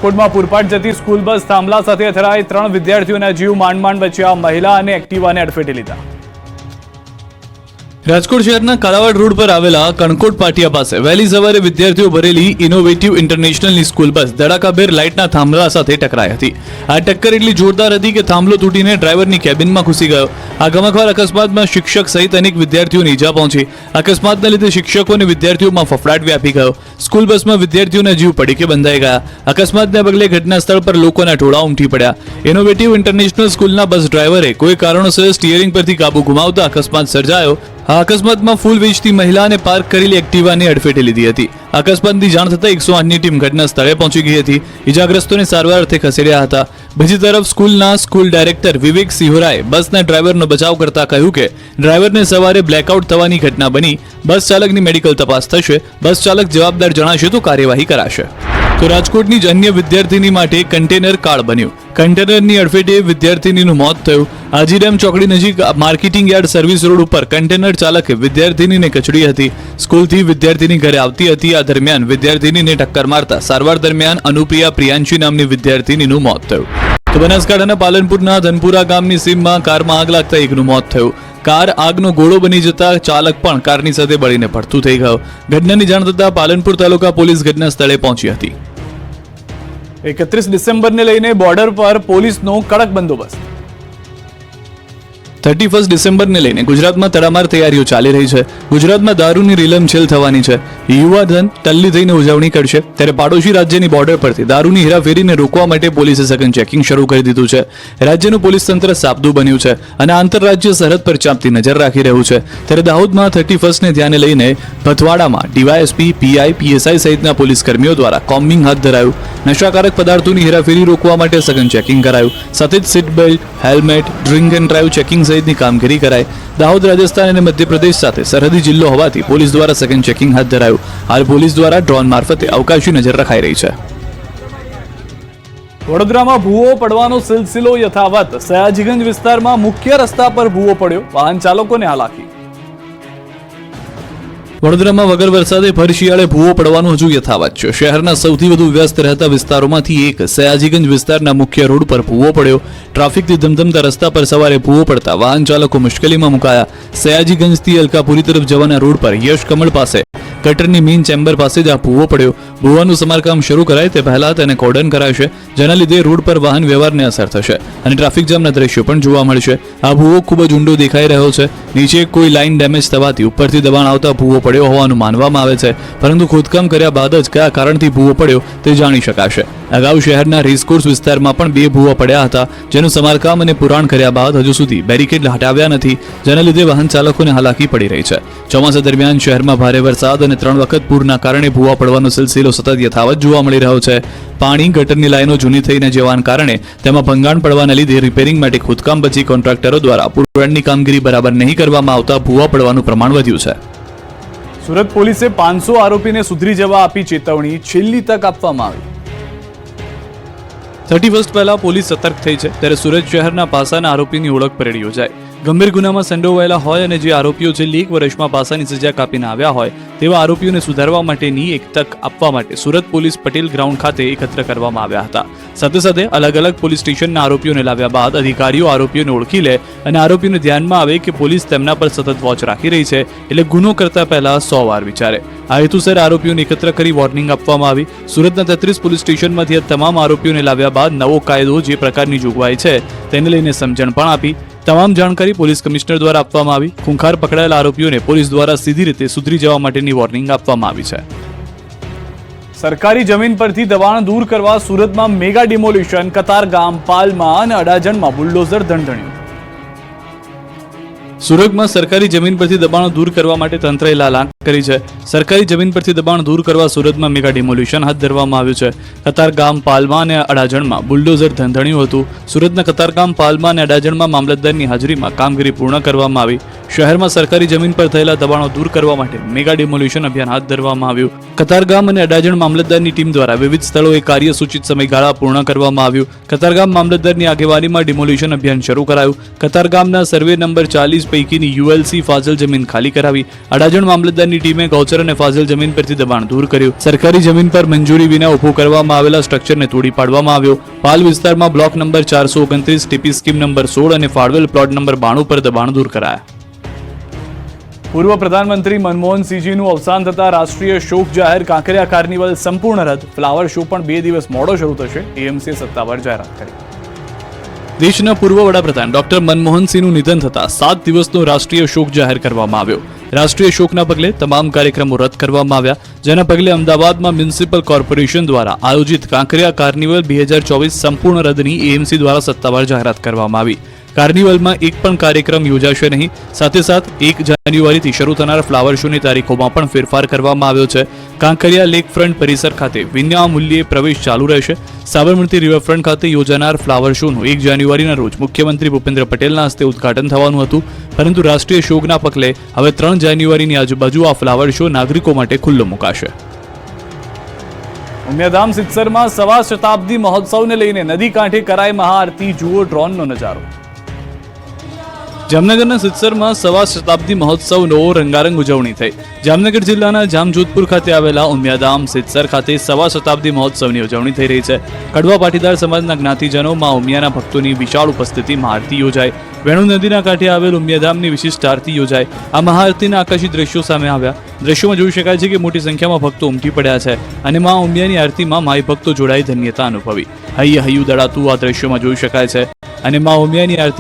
રાજકોટમાં પૂરપાટ જતી school bus થાંભલા સાથે અથડાઈ 3 વિદ્યાર્થીઓના જીવ માંડ બચ્યા. મહિલા અને એક્ટિવાને અડફેટે લીધા. રાજકોટ શહેરના કાલાવાડ રોડ પર આવેલા કણકોટ પાટિયા પાસે વહેલી સવારે વિદ્યાર્થીઓ ભરેલી ઇનોવેટિવ ઇન્ટરનેશનલની સ્કૂલ બસ ધડાકાભેર લાઇટના થાંભલા સાથે ટકરાઈ હતી. આ ટક્કર એટલી જોરદાર હતી કે થાંભલો તૂટીને ડ્રાઈવરની કેબિનમાં ઘૂસી ગયો. આ ગમખ્વાર અકસ્માતમાં શિક્ષક સહિત અનેક વિદ્યાર્થીઓને ઈજા પહોંચી. અકસ્માતના લીધે શિક્ષકો અને વિદ્યાર્થીઓમાં ફફડાટ વ્યાપી ગયો. સ્કૂલ બસમાં વિદ્યાર્થીઓના જીવ પડીકે બંધાઈ ગયા. અકસ્માતના પગલે ઘટના સ્થળ પર લોકોના ટોળા ઉમટી પડ્યા. ઇનોવેટિવ ઇન્ટરનેશનલ સ્કૂલના બસ ડ્રાઈવરે કોઈ કારણોસર સ્ટીયરિંગ પરથી કાબુ ગુમાવતા અકસ્માત સર્જાયો. આ અકસ્માતમાં ફૂલ વેચતી મહિલાને પાર્ક કરેલી એક્ટિવાને અડફેટે લીધી હતી. અકસ્માતની જાણ થતાં 108ની ટીમ ઘટના સ્થળે પહોંચી ગઈ હતી. ઈજાગ્રસ્તોને સારવાર અર્થે ખસેડ્યા હતા. બીજી તરફ સ્કૂલના સ્કૂલ ડાયરેક્ટર વિવેક સિહોરાએ બસના ડ્રાઈવરનો બચાવ કરતા કહ્યું કે ડ્રાઈવરને સવારે બ્લેકઆઉટ થવાની ઘટના બની. બસ ચાલકની મેડિકલ તપાસ થશે. બસ ચાલક જવાબદાર જણાશે તો કાર્યવાહી કરાશે. તો રાજકોટની જ અન્ય વિદ્યાર્થીની માટે કન્ટેનર કાળ બન્યું. કન્ટેનરની અડફેટે વિદ્યાર્થીનીનું મોત થયું. આજીડેમ ચોકડી નજીક માર્કેટિંગ યાર્ડ સર્વિસ રોડ ઉપર કન્ટેનર ચાલકે વિદ્યાર્થીનીને કચડી હતી. સ્કૂલથી વિદ્યાર્થીની ઘરે આવતી હતી. આ દરમિયાન વિદ્યાર્થીનીને ટક્કર મારતા સારવાર દરમિયાન અનુપ્રિયા પ્રિયાંશી નામની વિદ્યાર્થીનીનું મોત થયું. તો બનાસકાંઠાના પાલનપુરના ધનપુરા ગામની સીમમાં કારમાં આગ લાગતા એકનું મોત થયું. કાર આગનો ગોળો બની જતા ચાલક પણ કારની સાથે બળીને પડતું થઈ ગયો. ઘટનાની જાણ થતાં પાલનપુર તાલુકા પોલીસ ઘટના સ્થળે પહોંચી હતી. 31 ડિસેમ્બરને લઈને બોર્ડર પર પોલીસનો કડક બંદોબસ્ત. 31 ડિસેમ્બરને લઈને ગુજરાતમાં તડામાર તૈયારીઓ ચાલી રહી છે. ગુજરાતમાં દારૂની રીલમછેલ થવાની છે. યુવાધન ટલ્લી થઈને ઉજવણી કરશે. ત્યારે પાડોશી રાજ્યની બોર્ડર પરથી દારૂની હેરાફેરીને રોકવા માટે પોલીસે સઘન ચેકિંગ શરૂ કરી દીધું છે. રાજ્યનું પોલીસ તંત્ર સાબદું બન્યું છે અને આંતરરાજ્ય સરહદ પર ચાંપતી નજર રાખી રહ્યું છે. ત્યારે દાહોદમાં 31ને ધ્યાને લઈને ભથવાડામાં ડીવાયએસપી, પીઆઈ, પીએસઆઈ સહિતના પોલીસ કર્મીઓ દ્વારા કોમ્બિંગ હાથ ધરાયું. નશાકારક પદાર્થોની હેરાફેરી રોકવા માટે સઘન ચેકિંગ કરાયું. સાથે જ seat belt, helmet, drink and drive checking સહિતની કામગીરી કરાઈ. દાહોદ રાજસ્થાન અને મધ્યપ્રદેશ સાથે સરહદી જિલ્લો હોવાથી પોલીસ દ્વારા સઘન ચેકિંગ હાથ ધરાયું. હાલ પોલીસ દ્વારા ડ્રોન મારફતે અવકાશી નજર રખાઈ રહી છે. વડોદરામાં ભૂવો પડવાનો સિલસિલો યથાવત. સયાજીગંજ વિસ્તારમાં મુખ્ય રસ્તા પર ભૂવો પડ્યો. વાહન ચાલકોને હાલાકી. વડોદરામાં વગર વરસાદે ભર શિયાળે ભૂવો પડવાનું હજુ યથાવત છે. શહેરના સૌથી વધુ વ્યસ્ત રહેતા વિસ્તારોમાંથી એક સયાજીગંજ વિસ્તારના મુખ્ય રોડ પર ભૂવો પડ્યો. ટ્રાફિકથી ધમધમતા રસ્તા પર સવારે ભૂવો પડતા વાહન ચાલકો મુશ્કેલીમાં મુકાયા. સયાજીગંજથી અલકાપુરી તરફ જવાના રોડ પર યશ કમળ પાસે ગટરની મેઇન ચેમ્બર પાસે જ આ ભૂવો પડ્યો. ભૂવાનું સમારકામ શરૂ કરાય તે પહેલા તેને કોર્ડન કરાશે, જેના લીધે રોડ પર વાહન વ્યવહારને અસર થશે અને ટ્રાફિક જામના દ્રશ્યો પણ જોવા મળશે. આ ભૂવો ખૂબ જ ઊંડો દેખાઈ રહ્યો છે. નીચે કોઈ લાઇન ડેમેજ થવાથી ઉપરથી દબાણ આવતા ભૂવો પડ્યો હોવાનું માનવામાં આવે છે, પરંતુ ખોદકામ કર્યા બાદ જ કયા કારણથી ભૂવો પડ્યો તે જાણી શકાશે. અગાઉ શહેરના રેસકોર્સ વિસ્તારમાં પણ 2 ભૂવા પડ્યા હતા, જેનું સમારકામ અને પુરાણ કર્યા બાદ હજુ સુધી બેરિકેડ હટાવ્યા નથી, જેના લીધે વાહન ચાલકોને હાલાકી પડી રહી છે. ચોમાસા દરમિયાન શહેરમાં ભારે વરસાદ અને 3 વખત પૂરના કારણે ભૂવા પડવાનો સિલસિલો સતત યથાવત જોવા મળી રહ્યો છે. પાણી ગટરની લાઈનો જૂની થઈને જવાના કારણે તેમાં ભંગાણ પડવાના લીધે રિપેરિંગ માટે ખોદકામ પછી કોન્ટ્રાક્ટરો દ્વારા પુરાણની કામગીરી બરાબર નહીં કરવામાં આવતા ભૂવા પડવાનું પ્રમાણ વધ્યું છે. સુરત પોલીસે 500 આરોપીને સુધરી જવા આપી ચેતવણી. છેલ્લી તક આપવામાં આવી. 31 પહેલા પોલીસ સતર્ક થઈ છે, ત્યારે સુરત શહેરના પાસાના આરોપીની ઓળખ પરેડ યોજાઈ. ગંભીર ગુનામાં સંડોવાયેલા હોય અને જે આરોપીઓ છેલ્લી 1 વર્ષમાં પાસાની સજા કાપીને આવ્યા હોય તેવા આરોપીઓને સુધારવા માટેની એક તક આપવા માટે સુરત પોલીસ પટેલ ગ્રાઉન્ડ ખાતે એકત્ર કરવામાં આવ્યા હતા. સાથે સાથે અલગ અલગ પોલીસ સ્ટેશનના આરોપીઓને લાવ્યા બાદ અધિકારીઓ આરોપીઓને ઓળખી લે અને આરોપીઓને ધ્યાનમાં આવે કે પોલીસ તેમના પર સતત વોચ રાખી રહી છે, એટલે ગુનો કરતા પહેલા 100 વાર વિચારે. આ હેતુસર આરોપીઓને એકત્ર કરી વોર્નિંગ આપવામાં આવી. સુરતના 33 પોલીસ સ્ટેશનમાંથી આ તમામ આરોપીઓને લાવ્યા બાદ નવો કાયદો જે પ્રકારની જોગવાઈ છે તેને લઈને સમજણ પણ આપી. તમામ જાણકારી પોલીસ કમિશનર દ્વારા આપવામાં આવી. ખૂંખાર પકડાયેલા આરોપીઓને પોલીસ દ્વારા સીધી રીતે સુધરી જવા માટેની વોર્નિંગ આપવામાં આવી છે. સરકારી જમીન પરથી દબાણ દૂર કરવા સુરતમાં મેગા ડિમોલિશન. કતારગામ, પાલમા અને અડાજણમાં બુલડોઝર ધણધણ્યું. સુરતમાં સરકારી જમીન પરથી દબાણો દૂર કરવા માટે તંત્રએ લાલાંક કરી છે. સરકારી જમીન પરથી દબાણ દૂર કરવા સુરતમાં મેગા ડિમોલિશન હાથ ધરવામાં આવ્યું છે. કતારગામ, પાલમા અને અડાજણમાં બુલડોઝર ધંધણ્યું હતું. સુરતના કતારગામ, પાલમા અને અડાજણમાં મામલતદારની હાજરીમાં કામગીરી પૂર્ણ કરવામાં આવી. શહેરમાં સરકારી જમીન પર થયેલા દબાણો દૂર કરવા માટે મેગા ડિમોલિશન અભિયાન હાથ ધરવામાં આવ્યું. કતારગામ અને અડાજણ મામલતદારની ટીમ દ્વારા વિવિધ સ્થળોએ કાર્યસૂચિત સમયગાળા પૂર્ણ કરવામાં આવ્યું. કતારગામ મામલતદારની આગેવાનીમાં ડિમોલિશન અભિયાન શરૂ કરાયું. કતારગામના સર્વે નંબર 40 પૈકીની યુએલસી ફાઝલ જમીન ખાલી કરાવી. અડાજણ મામલતદારની ટીમે ગૌચર અને ફાઝલ જમીન પરથી દબાણ દૂર કર્યું. સરકારી જમીન પર મંજૂરી વિના ઉભો કરવામાં આવેલા સ્ટ્રક્ચરને તોડી પાડવામાં આવ્યો. પાલ વિસ્તારમાં block number 429, TP scheme number 16 અને ફાળવેલ પ્લોટ નંબર 92 પર દબાણ દૂર કરાયા. પૂર્વ પ્રધાનમંત્રી મનમોહન સિંહજીનું અવસાન થતા રાષ્ટ્રીય શોક જાહેર. કાંકરિયા કાર્નિવલ સંપૂર્ણ રદ. ફ્લાવર શો પણ 2 દિવસ મોડો શરૂ થશે. એએમસીએ સત્તાવાર જાહેરાત કરી. દેશના પૂર્વ વડાપ્રધાન ડોક્ટર મનમોહન સિંહનું નિધન થતા 7 દિવસનો રાષ્ટ્રીય શોક જાહેર કરવામાં આવ્યો. રાષ્ટ્રીય શોકના પગલે તમામ કાર્યક્રમો રદ કરવામાં આવ્યા, જેના પગલે અમદાવાદમાં મ્યુનિસિપલ કોર્પોરેશન દ્વારા આયોજિત કાંકરિયા કાર્નિવલ 2024 સંપૂર્ણ રદની એએમસી દ્વારા સત્તાવાર જાહેરાત કરવામાં આવી. કાર્નિવલમાં એક પણ કાર્યક્રમ યોજાશે નહીં. સાથે સાથ 1 જાન્યુઆરીથી શરૂ થનાર ફ્લાવર શોની તારીખોમાં પણ ફેરફાર કરવામાં આવ્યો છે. કાંકરિયા લેક ફ્રન્ટ પરિસર ખાતે વિનામૂલ્યે પ્રવેશ ચાલુ રહેશે. સાબરમતી રિવરફ્રન્ટ ખાતે યોજાનાર ફ્લાવર શોનું 1 જાન્યુઆરીના રોજ મુખ્યમંત્રી ભૂપેન્દ્ર પટેલના હસ્તે ઉદ્ઘાટન થવાનું હતું, પરંતુ રાષ્ટ્રીય શોકના પગલે હવે 3 જાન્યુઆરીની આજુબાજુ આ ફ્લાવર શો નાગરિકો માટે ખુલ્લો મુકાશે. ઉમિયાધામ સિત્સરમાં સવા શતાબ્દી મહોત્સવને લઈને નદી કાંઠે કરાઈ મહાઆરતી. જુઓ ડ્રોનનો નજારો. જામનગરના સિત્સરમાં સવા શતાબ્દી મહોત્સવનો રંગારંગ ઉજવણી થઈ. જામનગર જિલ્લાના જામજોધપુર ખાતે આવેલા ઉમિયાધામ સિત્સર ખાતે સવા શતાબ્દી મહોત્સવની ઉજવણી થઈ રહી છે. કડવા પાટીદાર સમાજના જ્ઞાતિજનો માં ઉમિયાના ભક્તોની વિશાળ ઉપસ્થિતિમાં આરતી યોજાઈ. વેણુ નદીના કાંઠે આવેલ ઉમિયાધામની વિશિષ્ટ આરતી યોજાઈ. આ મહાઆરતીના આકાશી દ્રશ્યો સામે આવ્યા. દ્રશ્યોમાં જોઈ શકાય છે કે મોટી સંખ્યામાં ભક્તો ઉમટી પડ્યા છે અને માં ઉમિયાની આરતીમાં માઈ ભક્તો જોડાઈ ધન્યતા અનુભવી. હૈયું દડાતું આ દ્રશ્યોમાં જોઈ શકાય છે અને માં ઉમિયાની આરતી